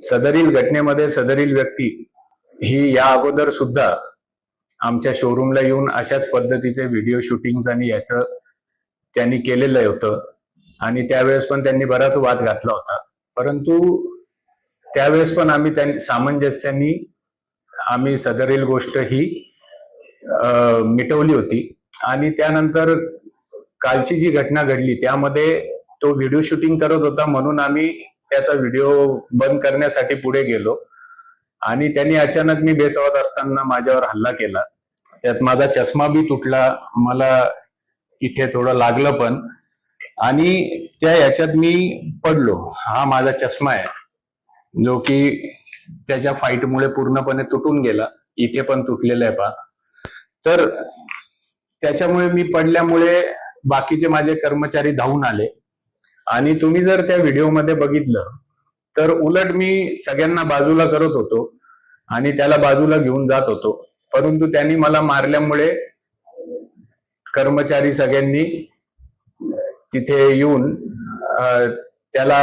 सदरील घटनेमध्ये सदरील व्यक्ती ही या अगोदर सुद्धा आमच्या शोरूमला येऊन अशाच पद्धतीचे व्हिडिओ शूटिंग आणि याचं त्यांनी केलेलं होतं आणि त्यावेळेस पण त्यांनी बराच वाद घातला होता. परंतु त्यावेळेस पण आम्ही त्यांनी सामंजस्याने आम्ही सदरील गोष्ट ही मिटवली होती. आणि त्यानंतर कालची जी घटना घडली त्यामध्ये तो व्हिडिओ शूटिंग करत होता म्हणून आम्ही त्याचा व्हिडिओ बंद करण्यासाठी पुढे गेलो आणि त्यांनी अचानक मी बेसावत असताना माझ्यावर हल्ला केला. त्यात माझा चष्मा बी तुटला, मला इथे थोडं लागलं पण, आणि त्या याच्यात मी पडलो. हा माझा चष्मा आहे जो की त्याच्या फाईटमुळे पूर्णपणे तुटून गेला, इथे पण तुटलेला आहे पहा. तर त्याच्यामुळे मी पडल्यामुळे बाकीचे माझे कर्मचारी धावून आले आणि तुम्ही जर त्या व्हिडिओमध्ये बघितलं तर उलट मी सगळ्यांना बाजूला करत होतो आणि त्याला बाजूला घेऊन जात होतो, परंतु त्यांनी मला मारल्यामुळे कर्मचारी सगळ्यांनी तिथे येऊन त्याला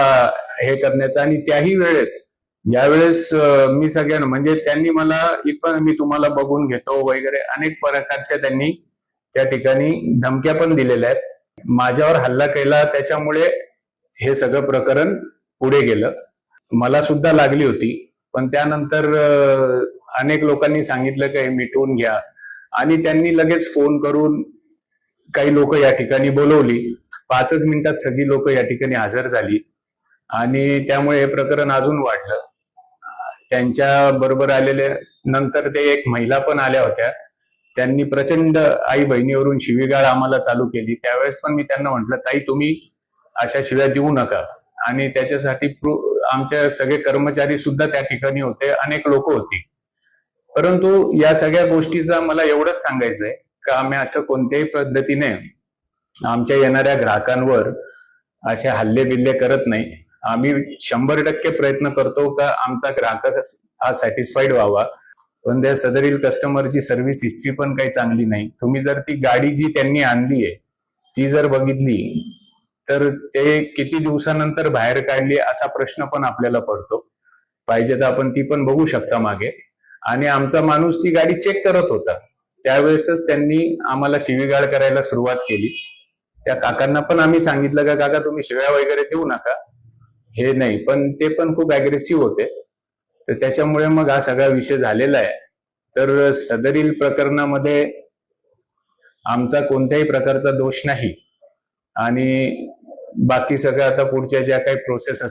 हे करण्याचं, आणि त्याही वेळेस ज्यावेळेस मी सगळ्यांना म्हणजे त्यांनी मला इथं मी तुम्हाला बघून घेतो वगैरे अनेक प्रकारच्या त्यांनी त्या ठिकाणी धमक्या पण दिलेल्या आहेत. माझ्यावर हल्ला केला त्याच्यामुळे हे सगळं प्रकरण पुढे गेलं. मला सुद्धा लागली होती, पण त्यानंतर अनेक लोकांनी सांगितलं की हे मिटवून घ्या आणि त्यांनी लगेच फोन करून काही लोक या ठिकाणी बोलवली. 5च मिनिटात सगळी लोक या ठिकाणी हजर झाली आणि त्यामुळे हे प्रकरण अजून वाढलं. त्यांच्या बरोबर आलेले नंतर ते एक महिला पण आल्या होत्या, त्यांनी प्रचंड आई बहिणीवरून शिवीगाळ आम्हाला चालू केली. त्यावेळेस पण मी त्यांना म्हटलं, ताई तुम्ही अशा शिव्या देऊ नका. आणि त्याच्यासाठी आमचे सगळे कर्मचारी सुद्धा त्या ठिकाणी होते, अनेक लोक होती. परंतु या सगळ्या गोष्टीचा मला एवढंच सांगायचंय का आम्ही असं कोणत्याही पद्धतीने आमच्या येणाऱ्या ग्राहकांवर असे हल्ले बिल्ले करत नाही. आम्ही 100% प्रयत्न करतो का आमचा ग्राहक हा सॅटिस्फाईड व्हावा. पण त्या सदरील कस्टमरची सर्व्हिस हिस्ट्री पण काही चांगली नाही. तुम्ही जर ती गाडी जी त्यांनी आणली आहे ती जर बघितली तर ते किती दिवसानंतर बाहेर काढली असा प्रश्न पण आपल्याला पडतो. पाहिजे तर आपण ती पण बघू शकता मागे. आणि आमचा माणूस ती गाडी चेक करत होता त्यावेळेसच त्यांनी आम्हाला शिवीगाळ करायला सुरुवात केली. त्या काकांना पण आम्ही सांगितलं का काका तुम्ही शिव्या वगैरे देऊ नका, हे नाही, पण ते पण खूप अग्रेसिव्ह होते. तर त्याच्यामुळे मग हा सगळा विषय झालेला आहे. तर सदरील प्रकरणामध्ये आमचा कोणत्याही प्रकारचा दोष नाही आणि बाकी सगळं आता पुढच्या ज्या काही प्रोसेस असतात